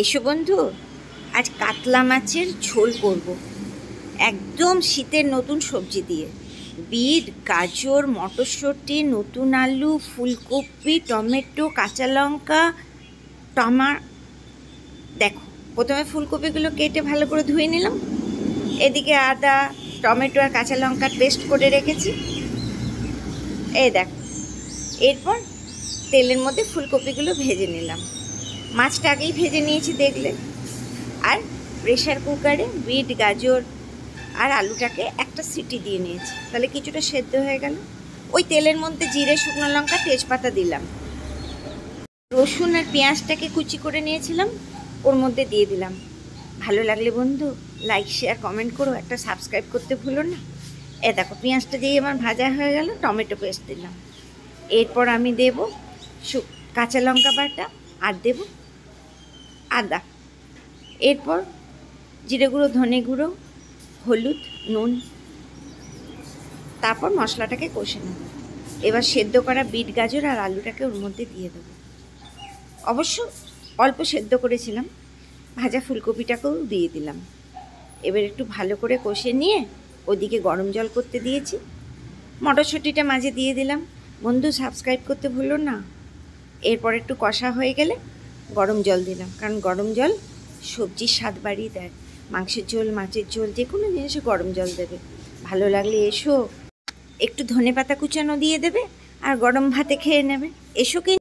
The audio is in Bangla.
এসো বন্ধু, আজ কাতলা মাছের ঝোল করব। একদম শীতের নতুন সবজি দিয়ে বিট, গাজর, মটরশুঁটি, নতুন আলু, ফুলকপি, টমেটো, কাঁচা লঙ্কা, দেখো, প্রথমে ফুলকপিগুলো কেটে ভালো করে ধুয়ে নিলাম। এদিকে আদা, টমেটো আর কাঁচা লঙ্কার পেস্ট করে রেখেছি। এই দেখো, এরপর তেলের মধ্যে ফুলকপিগুলো ভেজে নিলাম। মাছটা আগেই ভেজে নিয়েছি দেখলে। আর প্রেশার কুকারে বিট, গাজর আর আলুটাকে একটা সিটি দিয়ে নিয়েছি, তাহলে কিছুটা সেদ্ধ হয়ে গেল। ওই তেলের মধ্যে জিরে, শুকনো লঙ্কা, তেজপাতা দিলাম। রসুন আর পেঁয়াজটাকে কুচি করে নিয়েছিলাম, ওর মধ্যে দিয়ে দিলাম। ভালো লাগলে বন্ধু লাইক, শেয়ার, কমেন্ট করো, একটা সাবস্ক্রাইব করতে ভুলো না। দেখো, পেঁয়াজটা দিয়ে আমার ভাজা হয়ে গেল, টমেটো পেস্ট দিলাম। এরপর আমি দেব কাঁচা লঙ্কা বাটা আর দেব আদা। এরপর জিরে গুঁড়ো, ধনে গুঁড়ো, হলুদ, নুন, তারপর মশলাটাকে কষে নেব। এবার সেদ্ধ করা বিট, গাজর আর আলুটাকে ওর মধ্যে দিয়ে দেবো। অবশ্য অল্প সেদ্ধ করেছিলাম। ভাজা ফুলকপিটাকেও দিয়ে দিলাম। এবার একটু ভালো করে কষে নিয়ে ওদিকে গরম জল করতে দিয়েছি। মটরশুঁটিটা মাঝে দিয়ে দিলাম। বন্ধু সাবস্ক্রাইব করতে ভুলো না। এরপর একটু কষা হয়ে গেলে গরম জল দিলাম, কারণ গরম জল সবজির স্বাদ বাড়িয়ে দেয়। মাংসের ঝোল, মাছের ঝোল, যে কোনো জিনিসে গরম জল দেবে। ভালো লাগলে এসো, একটু ধনেপাতা কুচানো দিয়ে দেবে আর গরম ভাতে খেয়ে নেবে। এসো কি।